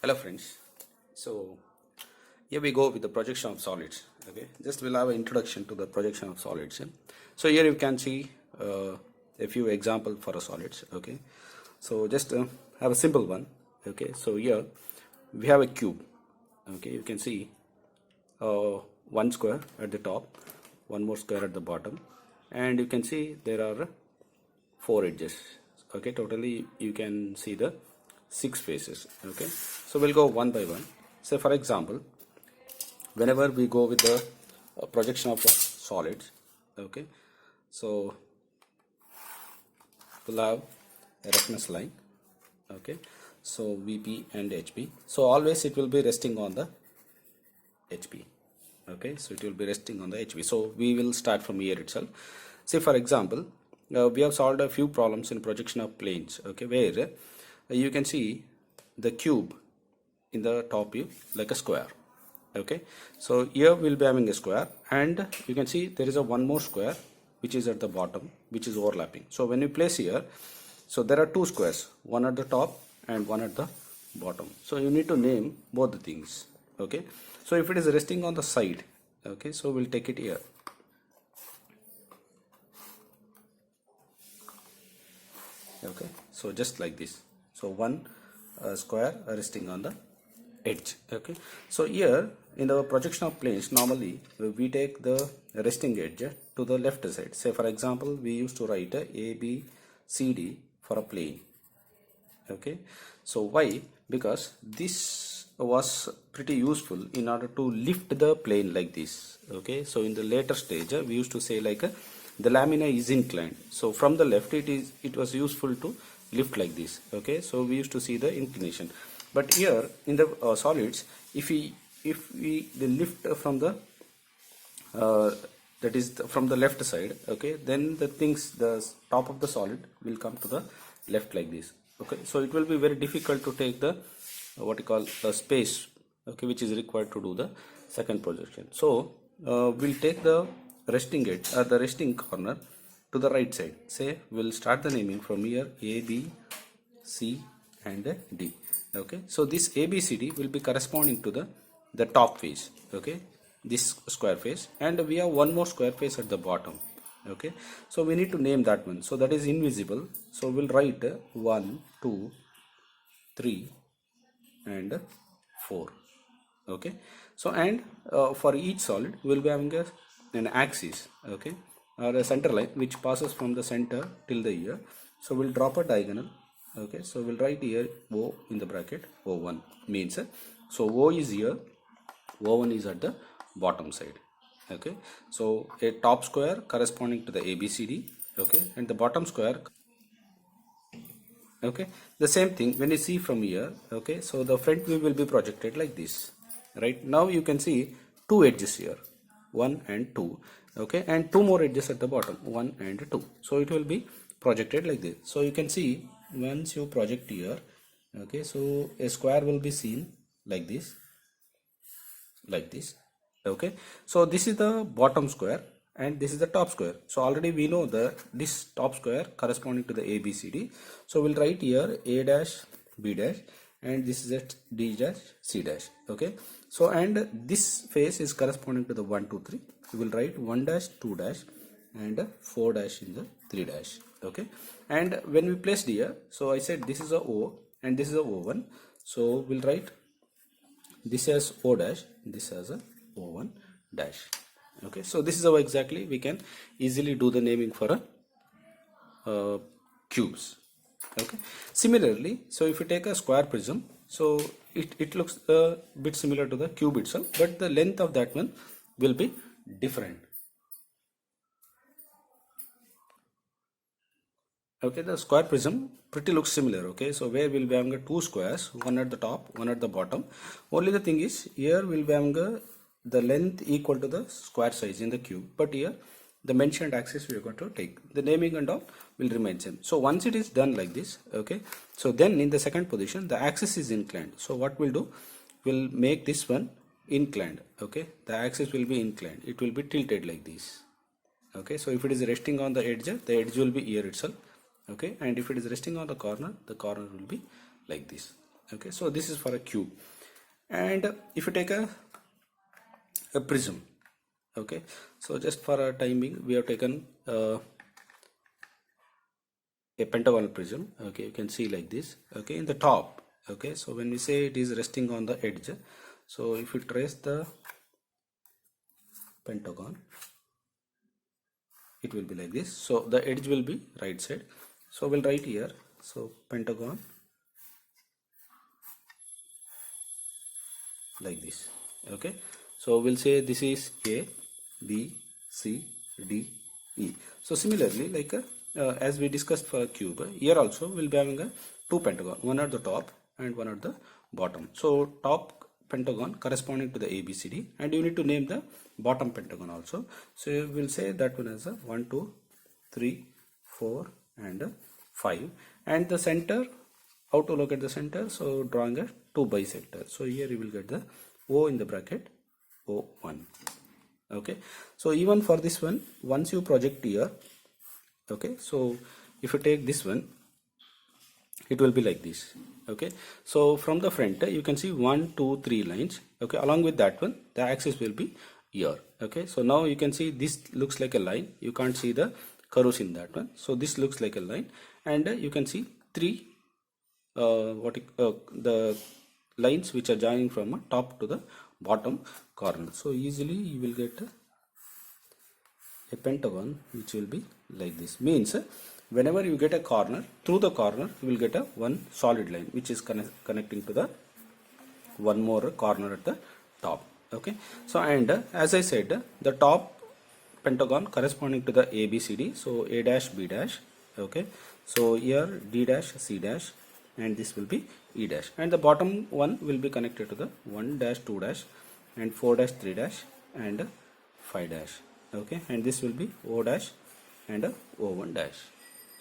Hello friends. So here we go with the projection of solids. Okay, just we'll have an introduction to the projection of solids. So here you can see a few examples for a solids. Okay, so just have a simple one. Okay, so here we have a cube. Okay, you can see one square at the top, one more square at the bottom, and you can see there are four edges. Okay, totally you can see the six faces. Okay, so we'll go one by one. So for example, whenever we go with the projection of solids, okay, so we'll have a reference line. Okay, so VP and HP, so always it will be resting on the HP. Okay, so it will be resting on the HP. So we will start from here itself. Say for example, we have solved a few problems in projection of planes. Okay, where you can see the cube in the top view like a square. Okay, so here we'll be having a square, and you can see there is a one more square which is at the bottom, which is overlapping. So when you place here, so there are two squares, one at the top and one at the bottom. So you need to name both the things. Okay, so if it is resting on the side, okay, so we'll take it here. Okay, so just like this. So one square resting on the edge. Okay, so here in the projection of planes, normally we take the resting edge to the left side. Say for example, we used to write a b c d for a plane. Okay, so why? Because this was pretty useful in order to lift the plane like this. Okay, so in the later stage we used to say like the lamina is inclined, so from the left it was useful to lift like this. Okay, so we used to see the inclination, but here in the solids, if we the lift from the that is from the left side, okay, then the top of the solid will come to the left like this. Okay, so it will be very difficult to take the what you call the space, okay, which is required to do the second projection. So we'll take the resting edge the resting corner to the right side. Say we'll start the naming from here: A, B, C and D. Okay, so this ABCD will be corresponding to the top face. Okay, this square face, and we have one more square face at the bottom. Okay, so we need to name that one, so that is invisible. So we'll write 1 2 3 and 4. Okay, so and for each solid we'll be having an axis, okay, or a center line which passes from the center till the ear. So we'll drop a diagonal. Okay, so we'll write here O in the bracket. O1 means so O is here, O1 is at the bottom side. Okay, so a top square corresponding to the ABCD. Okay, and the bottom square. Okay, the same thing when you see from here. Okay, so the front view will be projected like this. Right now you can see two edges here, 1 and 2. Okay, and two more edges at the bottom, 1 and 2. So it will be projected like this. So you can see once you project here, okay, so a square will be seen like this, okay, so this is the bottom square and this is the top square. So already we know that this top square corresponding to the ABCD. So we'll write here A dash B dash, and this is at D dash C dash. Okay, so and this face is corresponding to the 1 2 3. We will write 1 dash 2 dash and 4 dash in the 3 dash. Okay, and when we placed here, so I said this is a O and this is a O1. So we'll write this as O dash, this as a O1 dash. Okay, so this is how exactly we can easily do the naming for a cubes. Okay, similarly, so if you take a square prism, so it looks a bit similar to the cube itself, but the length of that one will be different. Okay, the square prism pretty looks similar. Okay, so where we'll be having two squares, one at the top, one at the bottom. Only the thing is here we'll be having the length equal to the square size in the cube, but here the mentioned axis we are going to take. The naming and all will remain same. So once it is done like this, okay, so then in the second position the axis is inclined. So what we'll do, we'll make this one inclined. Okay, the axis will be inclined, it will be tilted like this. Okay, so if it is resting on the edge will be here itself. Okay, and if it is resting on the corner will be like this. Okay, so this is for a cube. And if you take a prism, okay, so just for a timing we have taken a pentagonal prism. Okay, you can see like this. Okay, in the top. Okay, so when we say it is resting on the edge, so if you trace the pentagon, it will be like this. So the edge will be right side, so we'll write here, so pentagon like this. Okay, so we'll say this is A, B, C, D, E. So similarly, like as we discussed for a cube, here also we'll be having a two pentagon, one at the top and one at the bottom. So top pentagon corresponding to the ABCD, and you need to name the bottom pentagon also. So we'll say that one as a 1, 2, 3, 4 and 5, and the center, how to locate the center? So drawing a two bisector. So here you will get the O in the bracket O1. Okay, so even for this one, once you project here, okay, so if you take this one, it will be like this. Okay, so from the front you can see 1, 2, 3 lines. Okay, along with that one the axis will be here. Okay, so now you can see this looks like a line, you can't see the curves in that one, so this looks like a line, and you can see three the lines which are joining from top to the bottom corner. So easily you will get a pentagon which will be like this. Means whenever you get a corner, through the corner you will get a one solid line which is connecting to the one more corner at the top. Okay, so and as I said, the top pentagon corresponding to the ABCD, so A dash B dash. Okay, so here D dash C dash, and this will be E dash, and the bottom one will be connected to the 1 dash 2 dash and 4 dash 3 dash and 5 dash. Okay, and this will be O dash and O1 dash.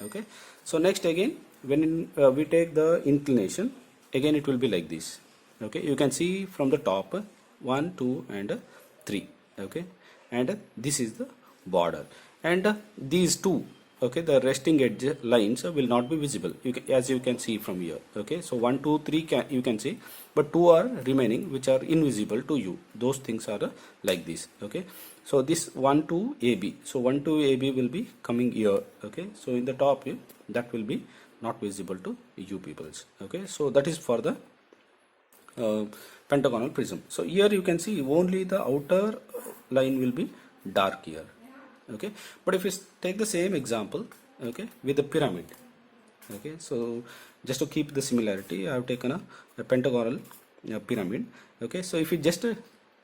Okay, so next again when we take the inclination, again it will be like this. Okay, you can see from the top 1, 2 and 3. Okay, and this is the border, and these two, okay, the resting edge lines will not be visible, as you can see from here. Okay, so 1, 2, 3 you can see, but 2 are remaining which are invisible to you. Those things are like this. Okay, so this 1, 2 AB, so 1, 2 AB will be coming here. Okay, so in the top view that will be not visible to you peoples. Okay, so that is for the pentagonal prism. So here you can see only the outer line will be dark here. Okay, but if you take the same example, okay, with the pyramid. Okay, so just to keep the similarity, I have taken a pentagonal pyramid. Okay, so if you just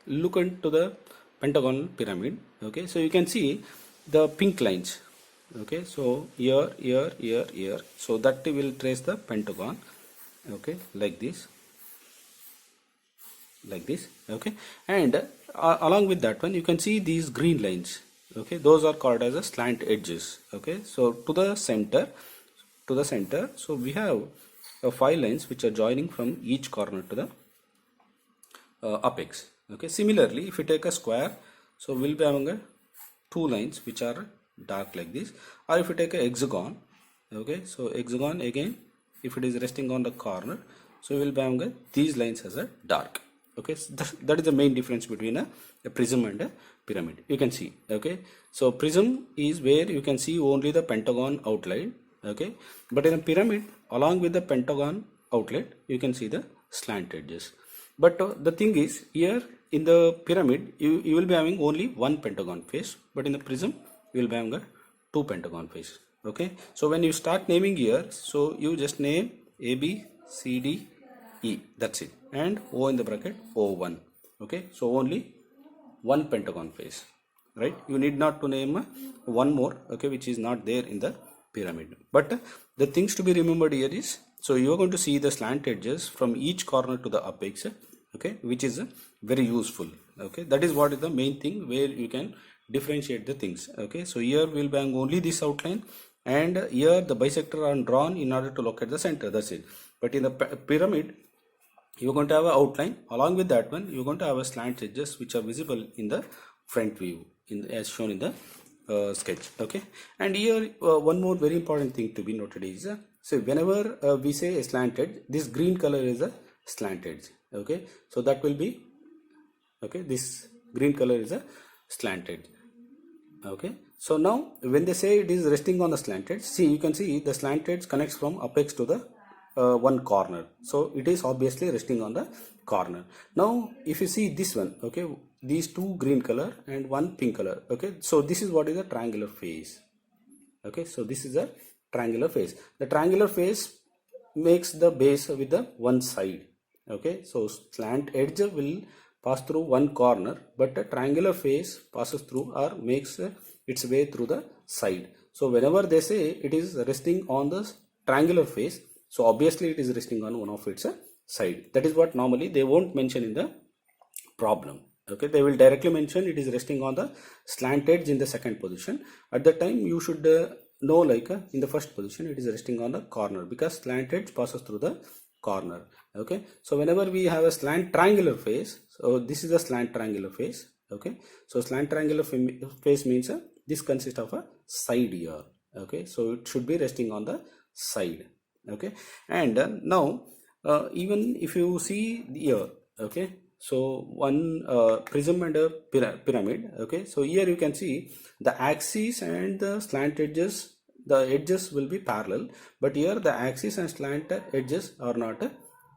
look into the pentagonal pyramid, okay, so you can see the pink lines. Okay, so here, so that will trace the pentagon. Okay, like this. Okay, and along with that one you can see these green lines. Okay, those are called as a slant edges. Okay, so to the center, so we have 5 lines which are joining from each corner to the apex. Okay, similarly if you take a square, so we'll be having 2 lines which are dark like this. Or if you take a hexagon, okay, so hexagon again, if it is resting on the corner, so we'll be having these lines as a dark. Okay, so that is the main difference between a prism and a pyramid. You can see. Okay, so prism is where you can see only the pentagon outline. Okay, but in a pyramid, along with the pentagon outlet, you can see the slant edges. But the thing is, here in the pyramid you will be having only one pentagon face, but in the prism you will be having 2 pentagon face. Okay, so when you start naming here, so you just name A, B, C, D, E, that's it, and O in the bracket O1. Okay, so only one pentagon face, right? You need not to name one more, okay, which is not there in the pyramid. But the things to be remembered here is, so you are going to see the slant edges from each corner to the apex. Okay, which is very useful. Okay, that is what is the main thing where you can differentiate the things. Okay, so here we'll bang only this outline, and here the bisector are drawn in order to locate the center. That's it. But in the pyramid, you're going to have an outline. Along with that one, you're going to have a slant edges which are visible in the front view, as shown in the sketch. Okay, and here one more very important thing to be noted is So whenever we say a slant edge, this green color is a slant edge. Okay, so that will be, okay, this green color is a slant edge. Okay, so now when they say it is resting on the slant edge, see, you can see the slant edge connects from apex to the one corner, so it is obviously resting on the corner. Now if you see this one, okay, these two green color and one pink color, okay, so this is what is a triangular face. Okay, so this is a triangular face. The triangular face makes the base with the one side. Okay, so slant edge will pass through one corner, but a triangular face passes through or makes its way through the side. So whenever they say it is resting on the triangular face, so obviously it is resting on one of its side. That is what normally they won't mention in the problem. Okay, they will directly mention it is resting on the slant edge in the second position. At that time you should know, like in the first position it is resting on the corner, because slant edge passes through the corner. Okay, so whenever we have a slant triangular face, so this is a slant triangular face. Okay, so slant triangular face means this consists of a side here. Okay, so it should be resting on the side. Okay, and now even if you see here, okay, so one prism and a pyramid. Okay, so here you can see the axis and the slant edges, the edges will be parallel, but here the axis and slant edges are not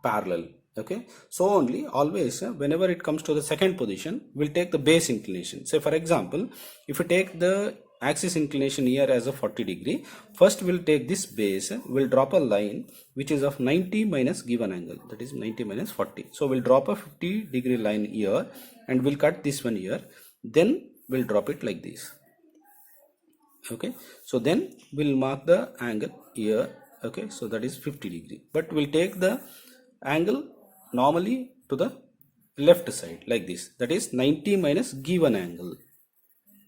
parallel. Okay, so only always whenever it comes to the second position, we'll take the base inclination. Say for example, if you take the axis inclination here as a 40 degree, first we'll take this base, we'll drop a line which is of 90 minus given angle, that is 90 minus 40. So we'll drop a 50 degree line here and we'll cut this one here, then we'll drop it like this. Okay, so then we'll mark the angle here. Okay, so that is 50 degree, but we'll take the angle normally to the left side like this, that is 90 minus given angle.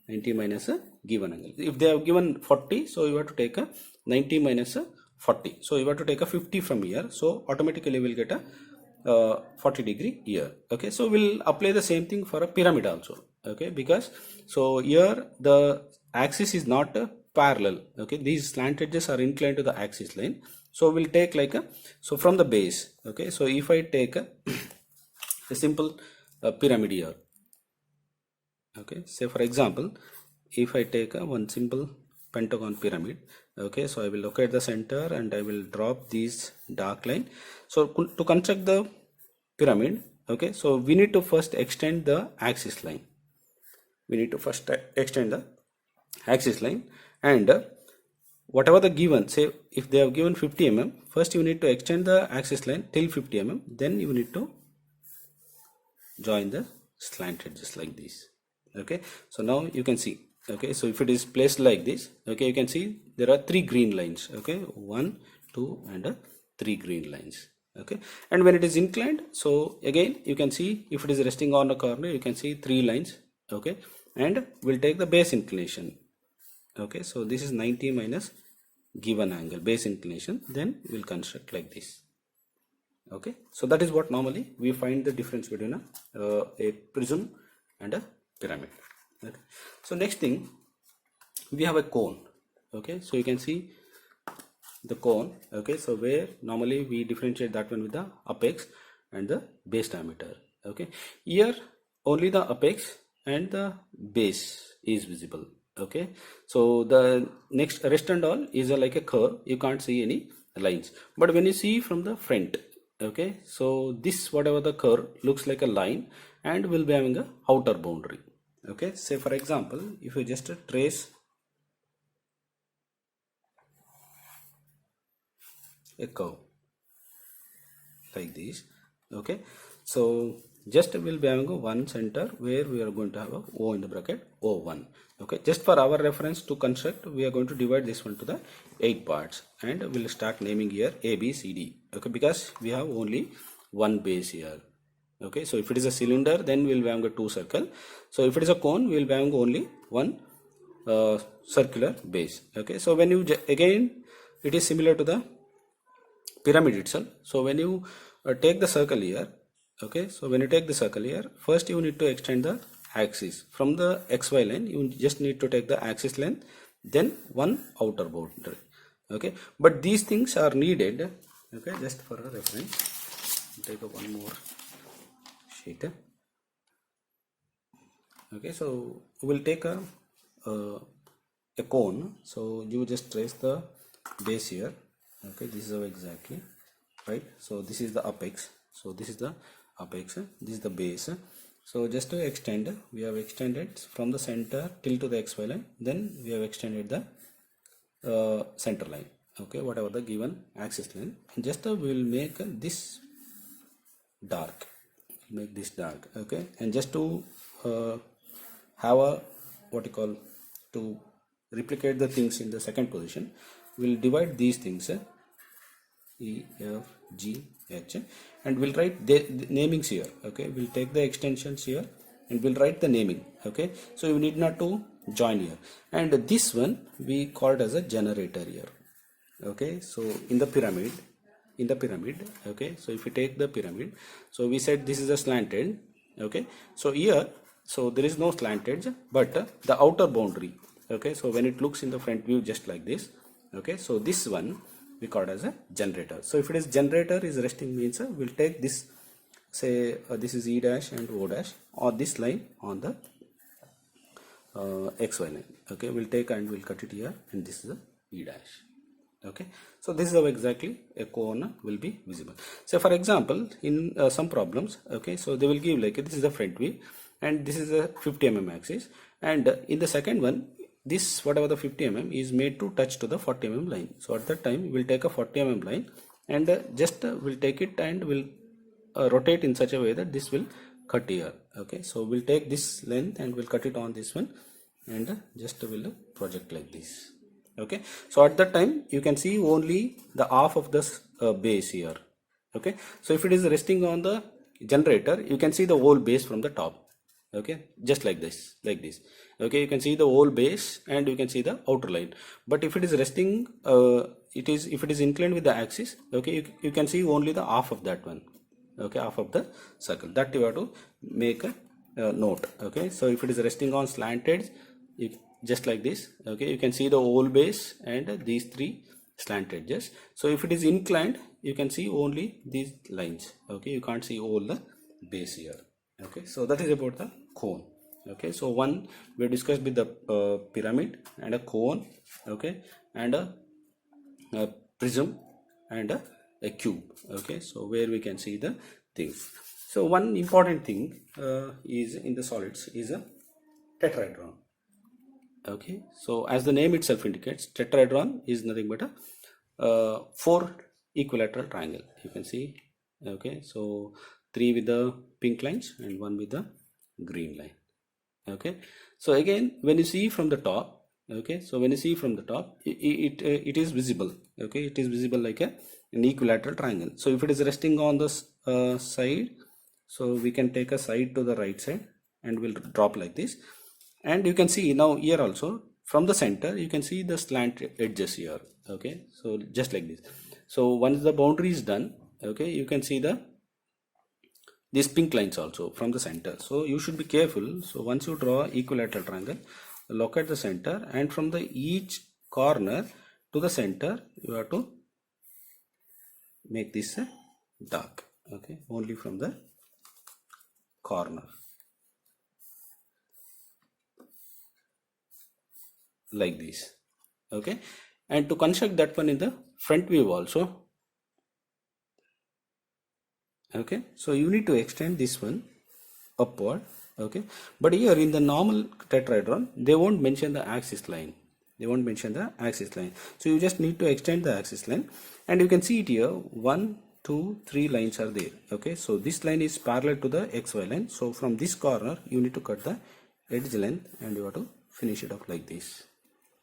90 minus a given angle. If they have given 40, so you have to take a 90 minus a 40. So you have to take a 50 from here. So automatically we'll get a 40 degree here. Okay, so we'll apply the same thing for a pyramid also. Okay, because so here the axis is not parallel. Okay, these slant edges are inclined to the axis line. So we'll take like a, so from the base. Okay, so if I take a simple pyramid here. Okay, say for example, if I take one simple pentagon pyramid. Okay, so I will locate the center and I will drop these dark line. So to construct the pyramid, okay, so we need to first extend the axis line. We need to first extend the axis line, and whatever the given, say if they have given 50 mm, first you need to extend the axis line till 50 mm, then you need to join the slant edges like this. Okay, so now you can see. Okay, so if it is placed like this, okay, you can see there are 3 green lines. Okay, 1, 2 and 3 green lines. Okay, and when it is inclined, so again you can see if it is resting on a corner, you can see 3 lines. Okay, and we'll take the base inclination. Okay, so this is 90 minus given angle, base inclination, then we'll construct like this. Okay, so that is what normally we find the difference between a prism and a pyramid. Okay, so next thing, we have a cone. Okay, so you can see the cone. Okay, so where normally we differentiate that one with the apex and the base diameter. Okay, here only the apex and the base is visible. Okay, so the next rest and all is like a curve, you can't see any lines. But when you see from the front, okay, so this whatever the curve looks like a line and will be having a outer boundary. Okay, say for example, if you just trace a curve like this. Okay, so just will be having a one center where we are going to have a O in the bracket, O1. Okay, just for our reference to construct, we are going to divide this one to the 8 parts and we'll start naming here A, B, C, D. Okay, because we have only one base here. Okay, so if it is a cylinder, then we'll be having a 2 circle. So if it is a cone, we'll be having only one circular base. Okay, so when you again, it is similar to the pyramid itself. So when you take the circle here, okay, so when you take the circle here, first you need to extend the axis from the XY line. You just need to take the axis length, then one outer boundary. Okay, but these things are needed. Okay, just for a reference, take up one more sheet. Okay, so we'll take a cone. So you just trace the base here. Okay, this is how exactly, right? So this is the apex. So this is the apex. This is the base. So just to extend, we have extended from the center till to the xy line. Then we have extended the center line. Okay, whatever the given axis line. And just we will make this dark. Make this dark. Okay, and just to have a what you call to replicate the things in the second position, we'll divide these things E, F, G, H, and we'll write the namings here. Okay, we'll take the extensions here and we'll write the naming. Okay, so you need not to join here, and this one we called as a generator here. Okay, so in the pyramid, okay, so if you take the pyramid, so we said this is a slanted. Okay, so here, so there is no slant edge, but the outer boundary. Okay, so when it looks in the front view just like this. Okay, so this one we call as a generator. So if it is generator is resting means we'll take this, say this is E dash and O dash, or this line on the xy line. Okay, we'll take and we'll cut it here, and this is the E dash. Okay, so this is how exactly a cone will be visible. So for example, in some problems, okay, so they will give like this is the front view and this is a 50 mm axis, and in the second one, this whatever the 50 mm is made to touch to the 40 mm line. So at that time we'll take a 40 mm line and just we'll take it and we'll rotate in such a way that this will cut here. Okay, so we'll take this length and we'll cut it on this one, and just will project like this. Okay, so at that time you can see only the half of this base here. Okay, so if it is resting on the generator, you can see the whole base from the top. Okay, just like this, okay, you can see the whole base and you can see the outer line. But if it is resting, if it is inclined with the axis, okay, you can see only the half of that one. Okay, half of the circle, that you have to make a note. Okay, so if it is resting on slanted, just like this, okay, you can see the whole base and these three slant edges. So if it is inclined, you can see only these lines. Okay, you can't see all the base here. Okay, so that is about the cone. Okay, so one we discussed with the pyramid and a cone. Okay, and a prism and a cube. Okay, so where we can see the things. So one important thing is in the solids is a tetrahedron. Okay, so as the name itself indicates, tetrahedron is nothing but a 4 equilateral triangle. You can see. Okay, so 3 with the pink lines and 1 with the green line. Okay, so again when you see from the top, okay, so when you see from the top, it is visible. Okay, it is visible like an equilateral triangle. So if it is resting on the side, so we can take a side to the right side and we'll drop like this. And you can see now here also from the center you can see the slant edges here. Okay, so just like this. So once the boundary is done, okay, you can see these pink lines also from the center. So you should be careful. So once you draw equilateral triangle, locate the center, and from the each corner to the center you have to make this dark. Okay, only from the corner like this. Okay, and to construct that one in the front view also. Okay, so you need to extend this one upward. Okay, but here in the normal tetrahedron they won't mention the axis line. So you just need to extend the axis line, and you can see it here 1, 2, 3 lines are there. Okay, so this line is parallel to the xy line. So from this corner you need to cut the edge length and you have to finish it off like this.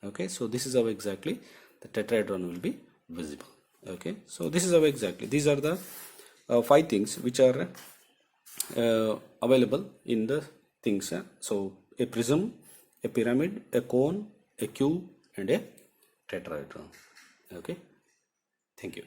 Okay, so this is how exactly the tetrahedron will be visible. Okay, so this is how exactly these are the 5 things which are available in the things. So a prism, a pyramid, a cone, a cube, and a tetrahedron. Okay, thank you.